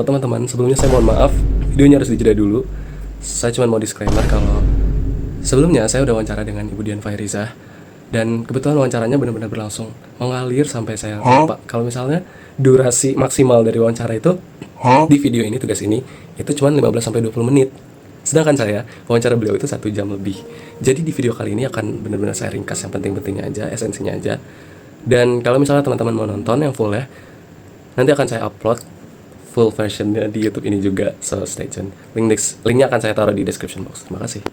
teman-teman, sebelumnya saya mohon maaf, videonya harus dijeda dulu. Saya cuma mau disclaimer kalau sebelumnya saya udah wawancara dengan Ibu Dian Fahrizah. Dan kebetulan wawancaranya benar-benar berlangsung mengalir sampai saya lupa. Kalau misalnya durasi maksimal dari wawancara itu di video ini, tugas ini, itu cuma 15-20 menit. Sedangkan saya, wawancara beliau itu 1 jam lebih. Jadi di video kali ini akan benar-benar saya ringkas yang penting-pentingnya aja, esensinya aja. Dan kalau misalnya teman-teman mau nonton yang full ya, nanti akan saya upload full versionnya di YouTube ini juga, so stay tune. Linknya akan saya taruh di description box. Terima kasih.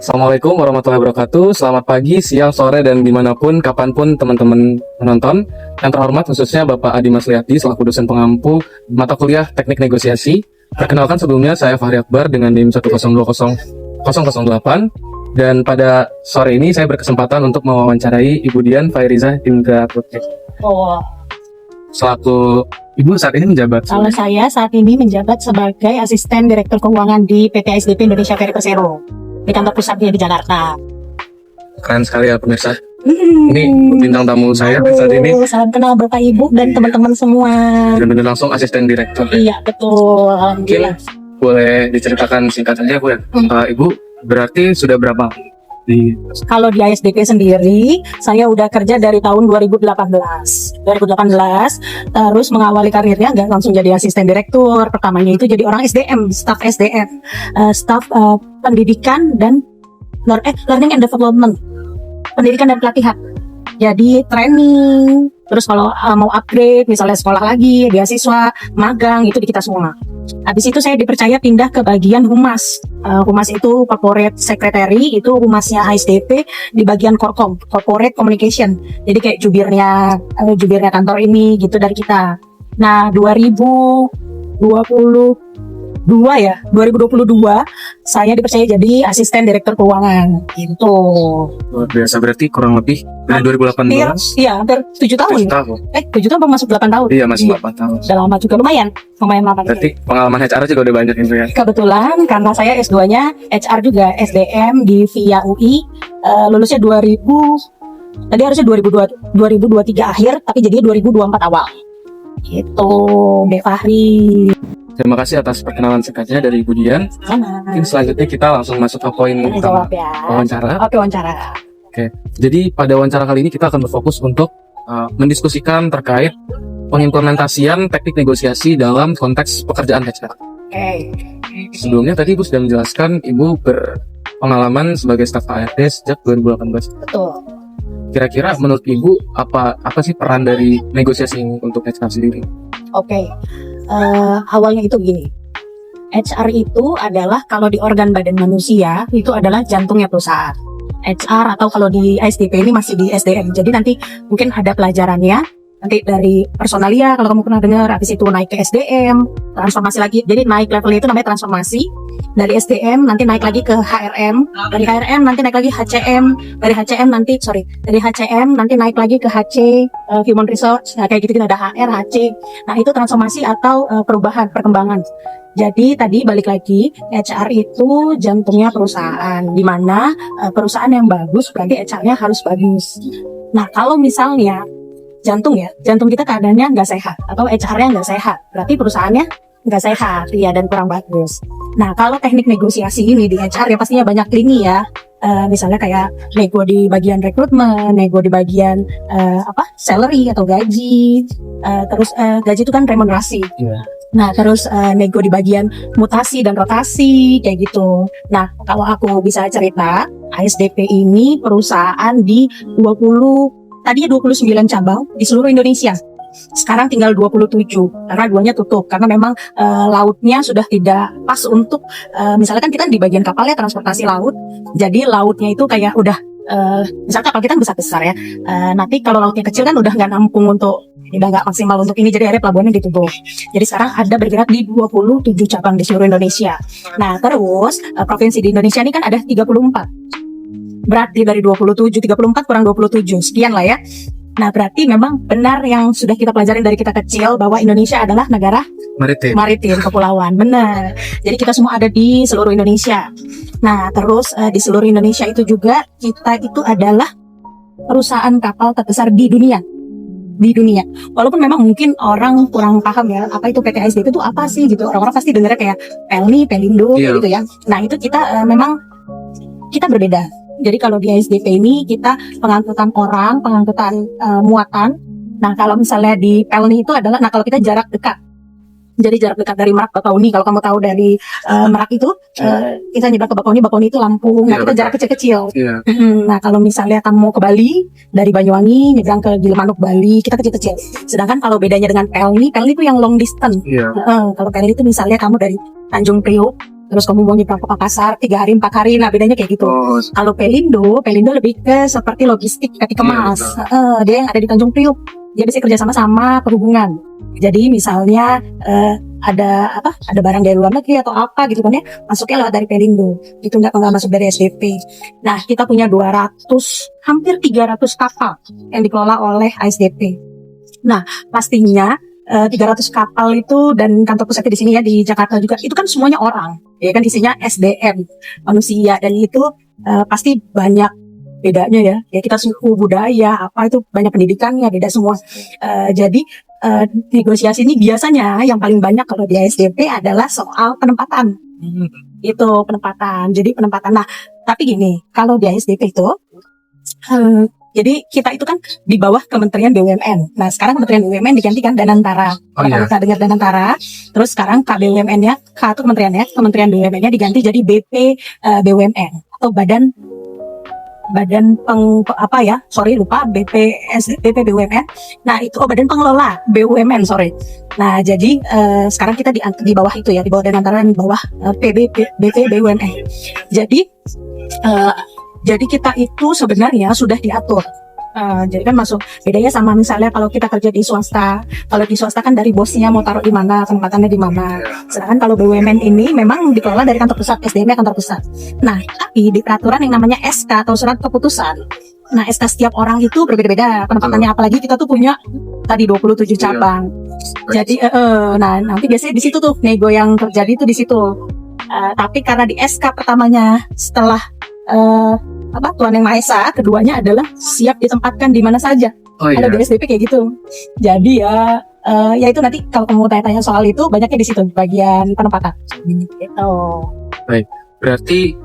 Assalamualaikum warahmatullahi wabarakatuh. Selamat pagi, siang, sore, dan dimanapun, kapanpun teman-teman menonton. Yang terhormat khususnya Bapak Adi Masliati selaku dosen pengampu mata kuliah Teknik Negosiasi. Perkenalkan sebelumnya saya Fahri Akbar dengan NIM 1020008. Dan pada sore ini saya berkesempatan untuk mewawancarai Ibu Dian Fahrizah Indra Putri. Selaku Ibu saat ini menjabat. Kalau saya saat ini menjabat sebagai Asisten Direktur Keuangan di PT SDP Indonesia Ferry Persero di kantor pusatnya di Jakarta. Keren sekali ya pemirsa. Ini bintang tamu saya saat ini. Salam kenal Bapak Ibu dan teman-teman semua. Benar-benar langsung Asisten Direktur. Iya betul. Mungkin boleh diceritakan singkat saja Bu ya. Ibu berarti sudah berapa Kalau di ASDP sendiri, saya udah kerja dari tahun 2018, terus mengawali karirnya nggak langsung jadi asisten direktur. Pertamanya itu jadi orang SDM, staff SDM, staff pendidikan dan learning and development, pendidikan dan pelatihan. Jadi training, terus kalau mau upgrade, misalnya sekolah lagi, beasiswa, magang, itu di kita semua. Habis itu saya dipercaya pindah ke bagian humas. Humas itu corporate secretary, itu humasnya ASDP di bagian Korkom, corporate communication. Jadi kayak jubirnya kantor ini gitu dari kita. Nah, 2022 saya dipercaya jadi asisten direktur keuangan gitu. Luar biasa, berarti kurang lebih dari 2018. Iya, hampir 7 tahun. 7 tahun masuk 8 tahun. Iya, masih 8 tahun. Udah lama juga, lumayan lama. Berarti pengalaman HR juga udah banyak itu ya. Kebetulan karena saya S2-nya HR juga SDM di VIA UI, lulusnya 2000. Tadi harusnya 2023 akhir, tapi jadinya 2024 awal. Gitu, Mbak Fahri. Terima kasih atas perkenalan singkatnya dari Ibu Dian. Mungkin selanjutnya kita langsung masuk ke poin utama wawancara. Oke, wawancara. Oke, jadi pada wawancara kali ini kita akan berfokus untuk mendiskusikan terkait pengimplementasian teknik negosiasi dalam konteks pekerjaan HR. Sebelumnya tadi Ibu sudah menjelaskan Ibu berpengalaman sebagai staf HRD sejak 2018. Betul. Kira-kira menurut Ibu apa sih peran dari negosiasi ini untuk HR sendiri? Awalnya itu gini, HR itu adalah kalau di organ badan manusia itu adalah jantungnya perusahaan. HR atau kalau di ASDP ini masih di SDM. Jadi nanti mungkin ada pelajarannya nanti dari personalia kalau kamu pernah dengar, habis itu naik ke SDM, transformasi lagi. Jadi naik levelnya itu namanya transformasi. Dari SDM nanti naik lagi ke HRM, dari HRM nanti naik lagi HCM, dari HCM nanti naik lagi ke HC, Human Resource. Nah, kayak gitu ada HR, HC. Nah, itu transformasi atau perubahan, perkembangan. Jadi tadi balik lagi, HR itu jantungnya perusahaan, di mana perusahaan yang bagus berarti HR-nya harus bagus. Nah, kalau misalnya jantung kita keadaannya nggak sehat atau HR-nya nggak sehat, berarti perusahaannya nggak sehat ya, dan kurang bagus. Nah, kalau teknik negosiasi ini di HR ya pastinya banyak lini ya. Misalnya kayak nego di bagian rekrutmen, nego di bagian salary atau gaji, terus gaji itu kan remunerasi. Nah, terus nego di bagian mutasi dan rotasi kayak gitu. Nah, kalau aku bisa cerita, ASDP ini perusahaan di 29 cabang di seluruh Indonesia. Sekarang tinggal 27 karena 2-nya tutup karena memang lautnya sudah tidak pas untuk misalnya kan kita di bagian kapalnya transportasi laut, jadi lautnya itu kayak udah misalnya kapal kita besar ya, nanti kalau lautnya kecil kan udah nggak nampung udah nggak maksimal untuk ini, jadi akhirnya pelabuhannya ditutup. Jadi sekarang ada bergerak di 27 cabang di seluruh Indonesia. Nah, terus provinsi di Indonesia ini kan ada 34. Berarti dari 27, 34 kurang 27, sekian lah ya. Nah, berarti memang benar yang sudah kita pelajarin dari kita kecil bahwa Indonesia adalah negara maritim kepulauan. Benar. Jadi kita semua ada di seluruh Indonesia. Nah, terus di seluruh Indonesia itu juga kita itu adalah perusahaan kapal terbesar di dunia. di dunia. Walaupun memang mungkin orang kurang paham ya, apa itu PT ASDP itu apa sih gitu. Orang-orang pasti dengarnya kayak Pelni, Pelindo gitu ya. Nah itu kita memang kita berbeda. Jadi kalau di ASDP ini kita pengangkutan orang, pengangkutan muatan. Nah kalau misalnya di Pelni itu adalah, nah kalau kita jarak dekat. Jadi jarak dekat dari Merak ke Bakauni, kalau kamu tahu dari Merak itu kita nyebrang ke Bakauni itu Lampung. Nah kita jarak kecil-kecil. Nah kalau misalnya kamu mau ke Bali dari Banyuwangi nyebrang ke Gilimanuk Bali, kita kecil-kecil. Sedangkan kalau bedanya dengan Pelni itu yang long distance. Kalau Pelni itu misalnya kamu dari Tanjung Priok, terus kamu mau nyebrang ke Makassar 3 hari 4 hari, nah bedanya kayak gitu. Kalau Pelindo lebih ke seperti logistik peti kemas. Dia yang ada di Tanjung Priok, dia bisa kerjasama sama perhubungan. Jadi misalnya ada barang dari luar negeri atau apa gitu kan ya, masuknya lewat dari Pelindo, itu nggak masuk dari SDP. Nah kita punya hampir 300 kapal yang dikelola oleh ASDP. Nah pastinya 300 kapal itu, dan kantor pusatnya di sini ya di Jakarta juga, itu kan semuanya orang, ya kan isinya SDM manusia, dan itu pasti banyak bedanya ya. Ya kita suku budaya apa itu banyak pendidikannya beda semua. Jadi negosiasi ini biasanya yang paling banyak kalau di ASDP adalah soal penempatan. Itu penempatan. Jadi penempatan. Nah tapi gini, kalau di ASDP itu jadi kita itu kan di bawah Kementerian BUMN. Nah sekarang Kementerian BUMN digantikan Danantara. Kalau kita dengar Danantara, terus sekarang KBUMN-nya, K itu Kementerian BUMN-nya diganti jadi BP BUMN atau Badan BP BUMN. Nah itu Badan Pengelola BUMN, Nah jadi sekarang kita di bawah itu ya, di bawah Danantara, di bawah BP BUMN. Jadi kita itu sebenarnya sudah diatur. Jadi kan masuk, bedanya sama misalnya kalau kita kerja di swasta. Kalau di swasta kan dari bosnya mau taruh di mana, penempatannya di mana. Sedangkan kalau BUMN ini memang dikelola dari kantor pusat, SDM-nya kantor pusat. Nah, tapi di peraturan yang namanya SK atau surat keputusan. Nah, SK setiap orang itu berbeda-beda penempatannya, apalagi kita tuh punya tadi 27 cabang. Jadi nah nanti biasanya di situ tuh nego yang terjadi itu di situ. Tapi karena di SK pertamanya setelah Tuhan Yang Maha Esa, keduanya adalah siap ditempatkan di mana saja. Kalau di SDP kayak gitu. Jadi ya itu nanti kalau kamu tanya-tanya soal itu banyaknya di situ, bagian penempatan. Gitu. Baik, berarti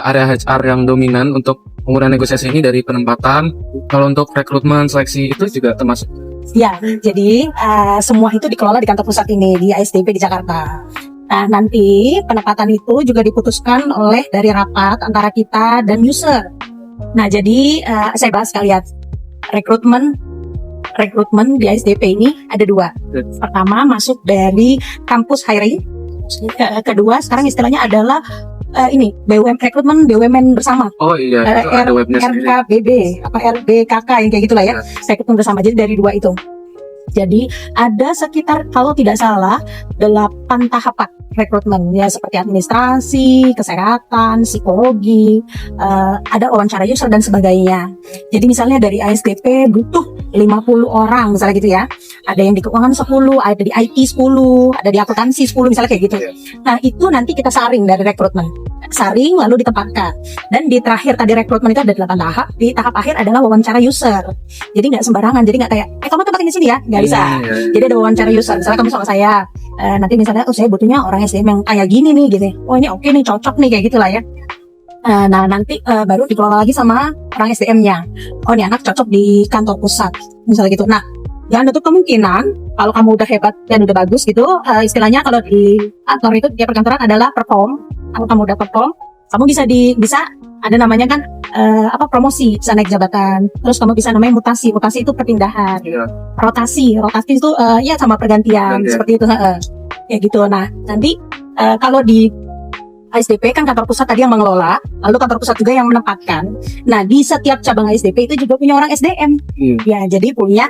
area HR yang dominan untuk penggunaan negosiasi ini dari penempatan. Kalau untuk rekrutmen, seleksi itu juga termasuk? Ya, jadi semua itu dikelola di kantor pusat ini di ASDP di Jakarta. Nah, nanti penempatan itu juga diputuskan oleh dari rapat antara kita dan user. Nah, jadi saya bahas sekalian. Rekrutmen di ASDP ini ada 2. Pertama masuk dari kampus hiring. Kedua sekarang istilahnya adalah rekrutmen BUMN bersama. Ada webnya sendiri. RKBB apa RBKK yang kayak gitulah ya. Rekrutmen bersama. Jadi dari 2 itu. Jadi ada sekitar kalau tidak salah 8 tahapan rekrutmen ya, seperti administrasi, kesehatan, psikologi, ada wawancara user dan sebagainya. Jadi misalnya dari ASDP butuh 50 orang misalnya gitu ya. Ada yang di keuangan 10, ada di IT 10, ada di akuntansi 10 misalnya kayak gitu. Nah, itu nanti kita saring dari rekrutmen. Saring lalu ditempatkan. Dan di terakhir tadi rekrutmen itu ada 8 tahap. Di tahap akhir adalah wawancara user. Jadi nggak sembarangan. Jadi nggak kayak kamu tempatin di sini ya, nggak bisa. Jadi ada wawancara user. Misalnya kamu sama saya, nanti misalnya saya butuhnya orang SDM yang kayak gini nih gitu. Oh ini oke nih, cocok nih kayak gitulah ya. Nah nanti baru dikelola lagi sama orang SDM-nya. Oh ini anak cocok di kantor pusat misalnya gitu. Nah jangan nutup kemungkinan kalau kamu udah hebat dan udah bagus gitu, istilahnya kalau di kantor itu dia perkantoran adalah perform. Kalau kamu udah perform, kamu bisa ada namanya kan promosi, bisa naik jabatan. Terus kamu bisa namanya mutasi itu perpindahan. Rotasi itu ya sama pergantian seperti itu. Ya gitu. Nah nanti kalau di ASDP kan kantor pusat tadi yang mengelola, lalu kantor pusat juga yang menempatkan. Nah di setiap cabang ASDP itu juga punya orang SDM. Ya jadi punya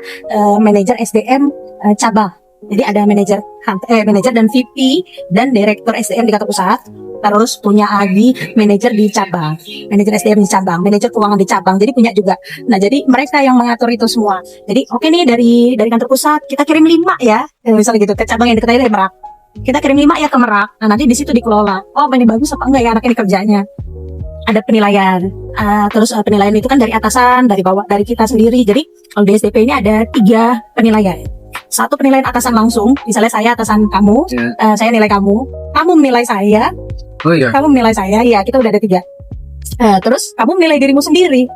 manajer SDM cabang. Jadi ada manajer dan VP dan direktur SDM di kantor pusat. Terus punya lagi manajer di cabang, manajer SDM di cabang, manajer keuangan di cabang. Jadi punya juga. Nah jadi mereka yang mengatur itu semua. Jadi oke nih dari kantor pusat kita kirim 5 ya, misalnya gitu ke cabang yang dekat dari Merak. Kita kirim 5 ya ke Merak. Nah nanti di situ dikelola. Oh ini bagus apa enggak ya anak ini kerjanya. ada penilaian. Terus penilaian itu kan dari atasan, dari bawah, dari kita sendiri. Jadi kalau di SDP ini ada 3 penilaian. Satu penilaian atasan langsung, misalnya saya atasan kamu, saya nilai kamu menilai saya, Oh iya. kamu menilai saya, ya kita udah ada 3. Terus kamu menilai dirimu sendiri.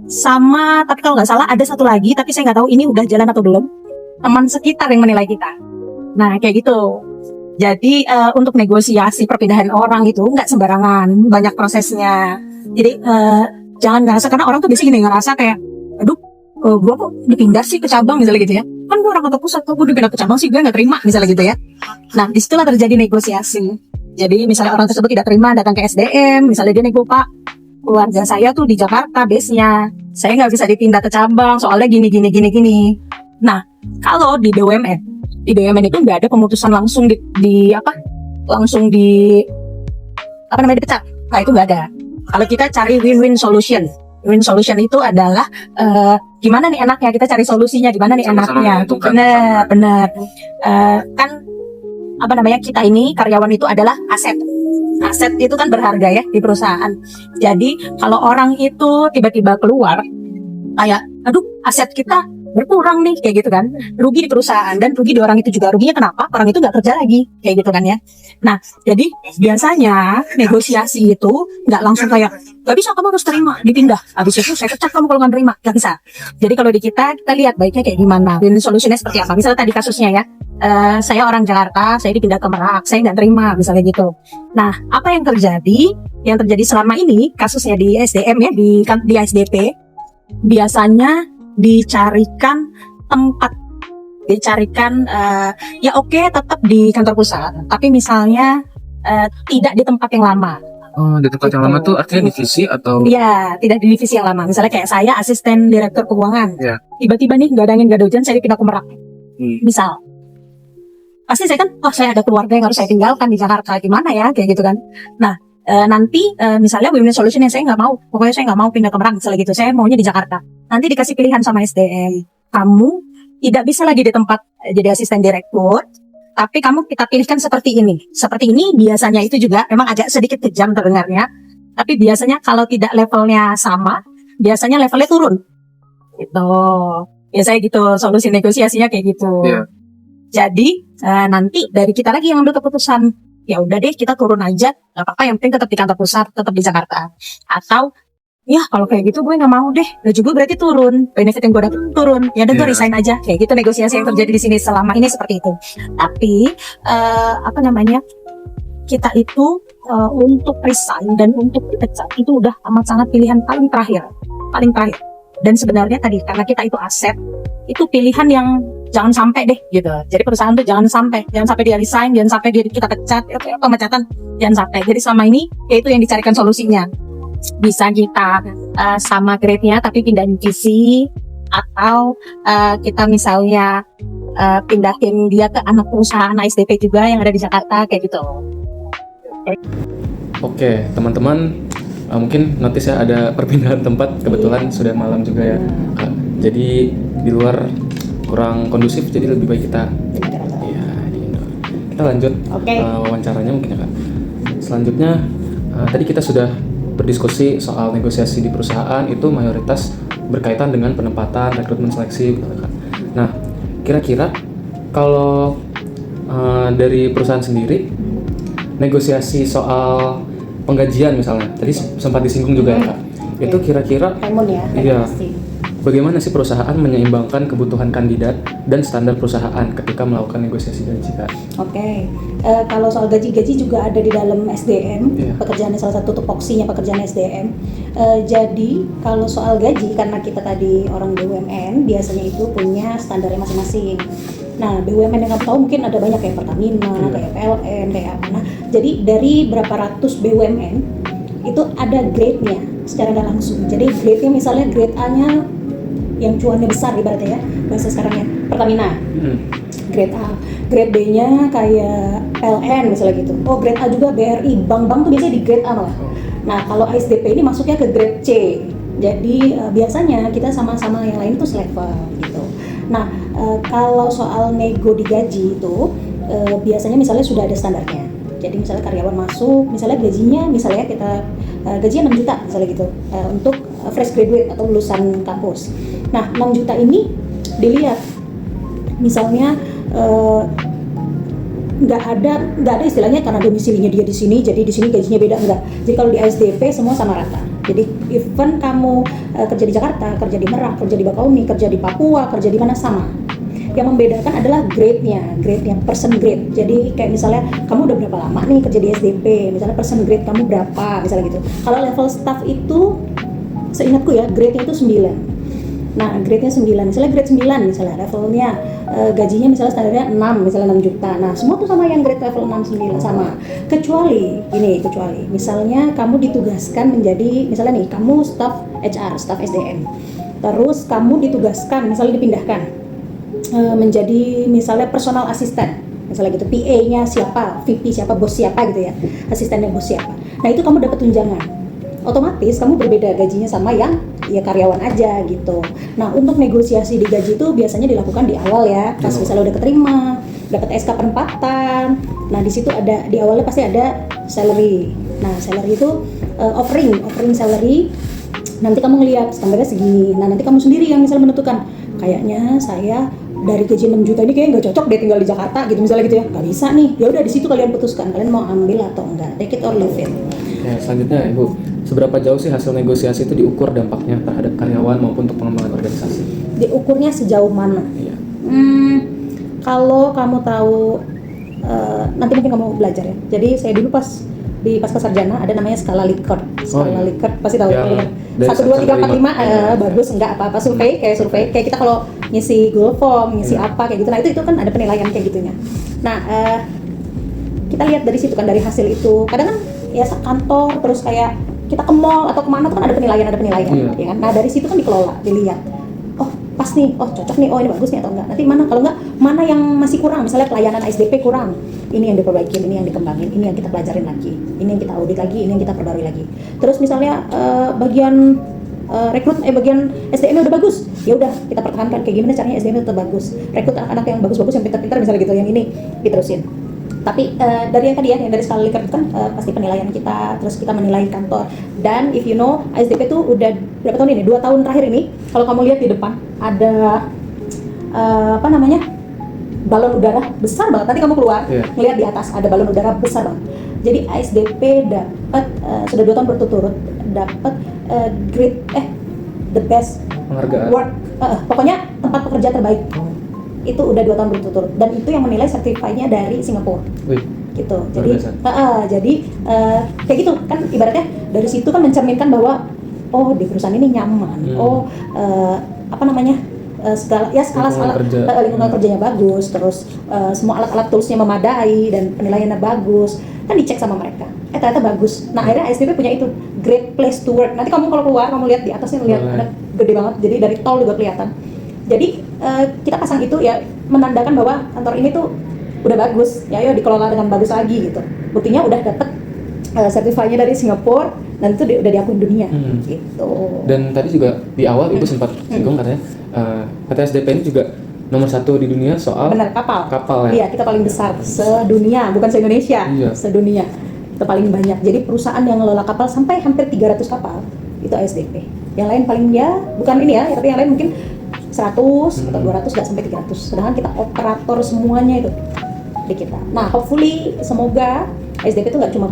Sama, tapi kalau nggak salah ada satu lagi, tapi saya nggak tahu ini udah jalan atau belum. Teman sekitar yang menilai kita. Nah kayak gitu. Jadi untuk negosiasi perpindahan orang itu nggak sembarangan, banyak prosesnya. Jadi jangan ngerasa, karena orang tuh biasanya gini, ngerasa kayak, aduh, gua kok dipindah sih ke cabang misalnya gitu ya. Kan gua orang kantor pusat, kok gua dipindah ke cabang sih, gue nggak terima misalnya gitu ya. Nah disitulah terjadi negosiasi. Jadi misalnya orang tersebut tidak terima datang ke SDM, misalnya dia nego, Pak, keluarga saya tuh di Jakarta base-nya, saya nggak bisa dipindah ke cabang soalnya gini. Nah kalau di BUMN itu nggak ada pemutusan langsung langsung dipecat. Nah itu nggak ada. Kalau kita cari win-win solution itu adalah gimana nih enaknya, kita cari solusinya gimana nih enaknya. Benar. Kan kita ini karyawan itu adalah aset itu kan berharga ya di perusahaan. Jadi kalau orang itu tiba-tiba keluar kayak, aduh, aset kita berkurang nih, kayak gitu kan, rugi di perusahaan dan rugi di orang itu juga. Ruginya kenapa? Orang itu nggak kerja lagi, kayak gitu kan ya. Nah jadi biasanya negosiasi itu nggak langsung kayak, nggak bisa, kamu harus terima dipindah, habis itu saya pecat kamu kalau nggak terima, nggak bisa. Jadi kalau di kita lihat baiknya kayak gimana, win solutionnya seperti apa. Misalnya tadi kasusnya ya, saya orang Jakarta, saya dipindah ke Merak, saya nggak terima misalnya gitu. Nah apa yang terjadi selama ini kasusnya di SDM ya, di SDP, biasanya dicarikan tempat, ya oke, tetap di kantor pusat, tapi misalnya tidak di tempat yang lama. Oh, di tempat yang lama tuh artinya divisi atau? Iya, tidak di divisi yang lama. Misalnya kayak saya asisten direktur keuangan, tiba-tiba nih nggak ada angin nggak ada hujan, saya dipindah ke Merak. Misal, pasti saya kan, saya ada keluarga yang harus saya tinggalkan di Jakarta, gimana ya, kayak gitu kan. Nah nanti misalnya win-win solution yang saya nggak mau, pokoknya saya nggak mau pindah ke Merak misalnya gitu, saya maunya di Jakarta. Nanti dikasih pilihan sama SDM, kamu tidak bisa lagi di tempat jadi asisten direktur, tapi kita pilihkan seperti ini. Seperti ini biasanya itu juga memang agak sedikit kejam terdengarnya, tapi biasanya kalau tidak levelnya sama, biasanya levelnya turun. Gitu. Biasanya gitu, solusi negosiasinya kayak gitu. Jadi nanti dari kita lagi yang ambil keputusan. Ya udah deh, kita turun aja, nggak apa-apa, yang penting tetap di kantor pusat, tetap di Jakarta. Atau ya kalau kayak gitu gue nggak mau deh, gaji gue berarti turun, benefit yang gue dapat turun, ya udah gue resign aja. Kayak gitu negosiasi yang terjadi di sini selama ini seperti itu. Tapi kita itu untuk resign dan untuk dipecat itu udah amat sangat pilihan paling terakhir. Dan sebenarnya tadi karena kita itu aset, itu pilihan yang jangan sampai deh gitu. Jadi perusahaan tuh jangan sampai dia resign, jangan sampai kita pecat, pemecatan jangan sampai. Jadi selama ini yaitu yang dicarikan solusinya. Bisa kita sama grade-nya tapi pindah divisi, atau kita misalnya pindahin dia ke anak perusahaan SDP juga yang ada di Jakarta, kayak gitu. Oke, teman-teman, mungkin notice ya ada perpindahan tempat, kebetulan sudah malam juga ya, Kak. Jadi di luar kurang kondusif, jadi lebih baik kita kita lanjut wawancaranya mungkin ya, Kak. Selanjutnya tadi kita sudah berdiskusi soal negosiasi di perusahaan, itu mayoritas berkaitan dengan penempatan, rekrutmen, seleksi, Kak. Nah, kira-kira kalau dari perusahaan sendiri negosiasi soal penggajian misalnya, tadi sempat disinggung juga ya, Kak. Itu kira-kira bagaimana sih perusahaan menyeimbangkan kebutuhan kandidat dan standar perusahaan ketika melakukan negosiasi gaji, Kak? Kalau soal gaji juga ada di dalam SDM, pekerjaannya salah satu tupoksinya pekerjaan SDM. Jadi kalau soal gaji, karena kita tadi orang BUMN, biasanya itu punya standarnya masing-masing. Nah, BUMN yang kamu tahu mungkin ada banyak kayak Pertamina, kayak PLN, kayak apa. Nah, jadi dari berapa ratus BUMN itu ada grade-nya secara nggak langsung. Jadi grade-nya misalnya grade A-nya yang cuannya besar ibaratnya ya, bahasa sekarangnya Pertamina. Grade A. Grade B-nya kayak PLN misalnya gitu. Oh, grade A juga BRI. Bank-bank tuh biasanya di grade A malah. Nah, kalau ASDP ini masuknya ke grade C. Jadi biasanya kita sama-sama yang lain tuh selevel gitu. Nah, kalau soal nego di gaji itu biasanya misalnya sudah ada standarnya. Jadi misalnya karyawan masuk, misalnya gajinya misalnya kita gajinya 6 juta misalnya gitu, untuk fresh graduate atau lulusan kampus. Nah 6 juta ini dilihat misalnya nggak ada istilahnya karena domisilinya dia di sini jadi di sini gajinya beda, enggak. Jadi kalau di ASDP semua sama rata. Jadi even kamu kerja di Jakarta, kerja di Merak, kerja di Bakauni, kerja di Papua, kerja di mana sama. Yang membedakan adalah grade-nya person grade. Jadi kayak misalnya kamu udah berapa lama nih kerja di SDP, misalnya person grade kamu berapa, misalnya gitu. Kalau level staff itu seingatku ya grade-nya itu 9. Nah, grade-nya 9, misalnya grade 9 misalnya levelnya gajinya misalnya standarnya 6, misalnya 6 juta. Nah, semua tuh sama yang grade level 6, 9 sama. Kecuali misalnya kamu ditugaskan menjadi misalnya nih kamu staff HR, staff SDM. Terus kamu ditugaskan misalnya dipindahkan menjadi misalnya personal assistant. Misalnya gitu, PA-nya siapa, VP siapa, bos siapa gitu ya. Asistennya bos siapa. Nah, itu kamu dapat tunjangan. Otomatis kamu berbeda gajinya sama yang ya karyawan aja gitu. Nah, untuk negosiasi di gaji itu biasanya dilakukan di awal ya, pas misalnya udah keterima, dapat SK penempatan. Nah, di situ ada di awalnya pasti ada salary. Nah, salary itu offering salary. Nanti kamu ngelihat standarnya segini. Nah, nanti kamu sendiri yang misalnya menentukan. Kayaknya saya dari gaji 6 juta ini kayaknya nggak cocok deh tinggal di Jakarta gitu misalnya gitu ya. Nggak bisa nih. Ya udah di situ kalian putuskan. Kalian mau ambil atau enggak. Take it or leave it. Ya, selanjutnya Ibu, seberapa jauh sih hasil negosiasi itu diukur dampaknya terhadap karyawan maupun untuk pengembangan organisasi? Diukurnya sejauh mana? Iya. Kalau kamu tahu, nanti mungkin kamu belajar ya. Jadi saya dulu pas di pasca sarjana ada namanya skala Likert. Skala Likert pasti tahu Ya, kan? dari 1, 2, 3, 4, 5 ya. bagus enggak apa-apa survei kayak kita kalau ngisi Google Form, ngisi apa kayak gitu. Nah, itu kan ada penilaian kayak gitunya. Nah, kita lihat dari situ kan, dari hasil itu. Kadang kan ya kantor terus kayak kita ke mall atau kemana tuh kan ada penilaian Iya. ya kan. Nah, dari situ kan dikelola, dilihat oh pas nih, oh cocok nih, oh ini bagus nih atau enggak. Nanti mana kalau enggak, mana yang masih kurang, misalnya pelayanan SDP kurang, ini yang diperbaikin, ini yang dikembangin, ini yang kita pelajarin lagi, ini yang kita audit lagi, ini yang kita perbarui lagi. Terus misalnya bagian bagian SDM udah bagus, ya udah kita pertahankan. Kayak gimana caranya SDM tetap bagus, rekrut anak-anak yang bagus-bagus, yang pintar-pintar misalnya gitu, yang ini diterusin. Tapi dari yang tadi ya, yang dari skala Likert itu kan pasti penilaian kita, terus kita menilai kantor. Dan if you know, ASDP itu udah berapa tahun ini? 2 tahun terakhir ini, kalau kamu lihat di depan ada balon udara besar banget. Nanti kamu keluar, ngelihat di atas ada balon udara besar banget. Jadi ASDP dapat sudah 2 tahun berturut-turut dapat grade the best Penghargaan. work, pokoknya tempat pekerja terbaik. Itu udah 2 tahun berturut-turut, dan itu yang menilai certified-nya dari Singapura. Wih, Gitu. luar Jadi kayak gitu kan, ibaratnya dari situ kan mencerminkan bahwa oh di perusahaan ini nyaman. Skala lingkungan kerjanya bagus, terus semua alat-alat toolsnya memadai dan penilaiannya bagus, kan dicek sama mereka. Ternyata bagus. Nah, akhirnya ASDP punya itu great place to work. Nanti kamu kalau keluar, kamu lihat di atasnya, lihat ada gede banget, jadi dari tol juga kelihatan. Jadi kita pasang itu ya menandakan bahwa kantor ini tuh udah bagus, ya dikelola dengan bagus lagi gitu. Buktinya udah dapet sertifikatnya dari Singapura, dan itu udah diakui dunia gitu. Dan tadi juga di awal Ibu sempat singgung katanya PT SDP ini juga nomor 1 di dunia soal Benar, kapal ya. Iya, kita paling besar sedunia, bukan se-Indonesia, sedunia. Kita paling banyak. Jadi perusahaan yang ngelola kapal sampai hampir 300 kapal itu ASDP. Yang lain paling bukan ini ya, tapi yang lain mungkin 100 atau 200, nggak sampai 300. Sedangkan kita operator semuanya itu di kita. Nah, hopefully semoga ASDP itu nggak cuma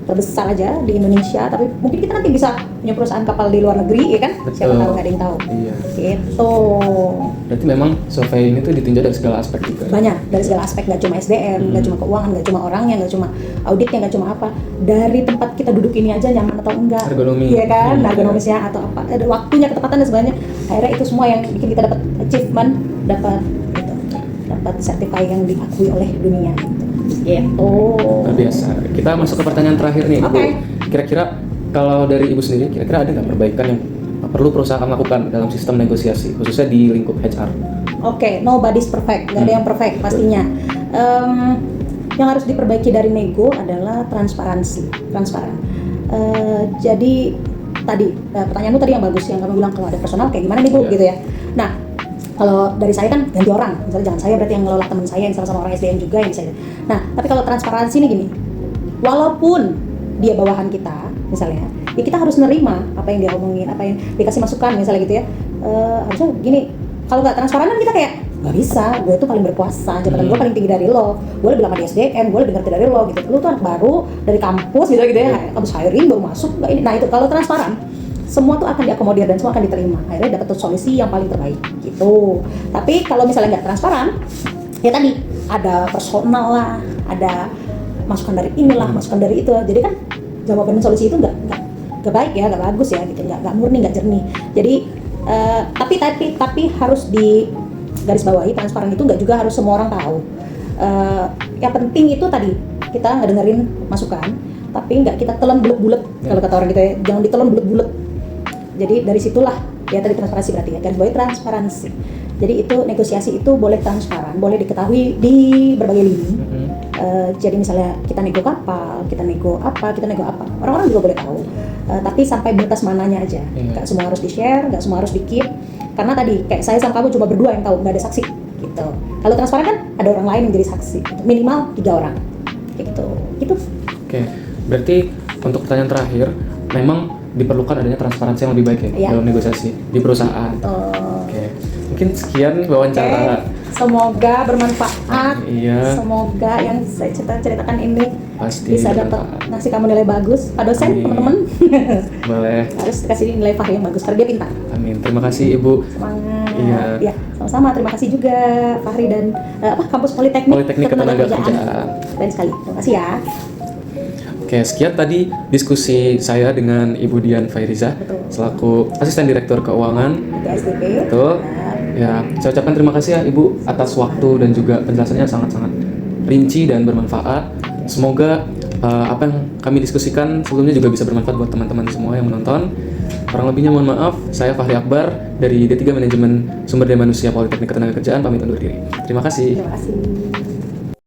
terbesar aja di Indonesia, tapi mungkin kita nanti bisa punya perusahaan kapal di luar negeri, ya kan? Siapa tahu, nggak ada yang tahu. Iya. Gitu. Berarti memang survei ini tuh ditinjau dari segala aspek juga. Banyak, dari segala aspek, nggak cuma SDM, nggak cuma keuangan, nggak cuma orangnya, nggak cuma auditnya, nggak cuma apa. Dari tempat kita duduk ini aja nyaman atau enggak, Ergonomi. iya kan? Ergonomisnya atau apa, ada waktunya, ketepatan dan sebagainya. Akhirnya itu semua yang bikin kita dapat achievement, dapat sertifikat yang diakui oleh dunia. Gitu. Luar biasa. Kita masuk ke pertanyaan terakhir nih, Ibu. Oke. Kira-kira kalau dari Ibu sendiri, kira-kira ada nggak perbaikan yang perlu perusahaan lakukan dalam sistem negosiasi, khususnya di lingkup HR? Oke, nobody's perfect, nggak ada yang perfect pastinya. Yang harus diperbaiki dari nego adalah transparan. Jadi tadi pertanyaanmu tadi yang bagus, yang kamu bilang kalau ada personal kayak gimana nih Bu, gitu ya. Nah, kalau dari saya kan ganti orang, misalnya jangan saya, berarti yang ngelola teman saya yang sama-sama orang SDM juga yang bisa. Nah, tapi kalau transparansi ini gini, walaupun dia bawahan kita, misalnya, ya kita harus nerima apa yang dia omongin, apa yang dikasih masukan misalnya gitu ya. Harusnya gini, kalau nggak transparan kan kita kayak nggak bisa, gue tuh paling berkuasa, jabatan gue paling tinggi dari lo, gue lebih lama di SDM, gue lebih ngerti dari lo gitu. Lo tuh anak baru dari kampus gitu ya, kampus hiring baru masuk, nggak ini. Nah itu kalau transparan, semua tuh akan diakomodir dan semua akan diterima. Akhirnya dapat tuh solusi yang paling terbaik gitu. Tapi kalau misalnya nggak transparan, ya tadi ada personal lah, ada masukan dari inilah, masukan dari itu. Jadi kan jawaban dan solusi itu nggak baik ya, nggak bagus ya gitu, nggak murni, nggak jernih. Jadi tapi harus di garis bawahi, transparan itu nggak juga harus semua orang tahu. Yang penting itu tadi kita ngedengerin masukan, tapi nggak kita telan bulet-bulet kalau kata orang gitu ya, jangan ditelan bulet-bulet. Jadi dari situlah ya tadi transparansi berarti ya, garis bawahi transparansi. Jadi itu negosiasi itu boleh transparan, boleh diketahui di berbagai lini. Jadi misalnya kita nego kapal, kita nego apa, orang-orang juga boleh tahu. Tapi sampai batas mananya aja, nggak semua harus di-share, nggak semua harus di-keep. Karena tadi kayak saya sama kamu cuma berdua yang tahu, nggak ada saksi gitu. Kalau transparan kan ada orang lain yang jadi saksi, gitu. Minimal 3 orang kayak gitu. Oke, berarti untuk pertanyaan terakhir, memang diperlukan adanya transparansi yang lebih baik ya dalam negosiasi di perusahaan. Oke, mungkin sekian wawancara. Semoga bermanfaat. Iya. Semoga yang saya ceritakan ini Pasti bisa dapat ngasih kamu nilai bagus. Pak dosen, Amin. teman-teman. Boleh. Harus kasih nilai Fahri yang bagus karena dia pintar. Amin. Terima kasih Ibu. Semangat. Iya. Ya, sama-sama. Terima kasih juga Fahri dan kampus Politeknik Ketenagakerjaan. Dan sekali. Terima kasih ya. Oke, sekian tadi diskusi saya dengan Ibu Dian Fairizah selaku Asisten Direktur Keuangan. Di SDP. Betul. Ya, saya ucapkan terima kasih ya Ibu atas waktu dan juga penjelasannya sangat-sangat rinci dan bermanfaat. Semoga apa yang kami diskusikan sebelumnya juga bisa bermanfaat buat teman-teman semua yang menonton. Kurang lebihnya mohon maaf. Saya Fahri Akbar dari D3 Manajemen Sumber Daya Manusia Politeknik Ketenagakerjaan pamit undur diri. Terima kasih. Terima kasih.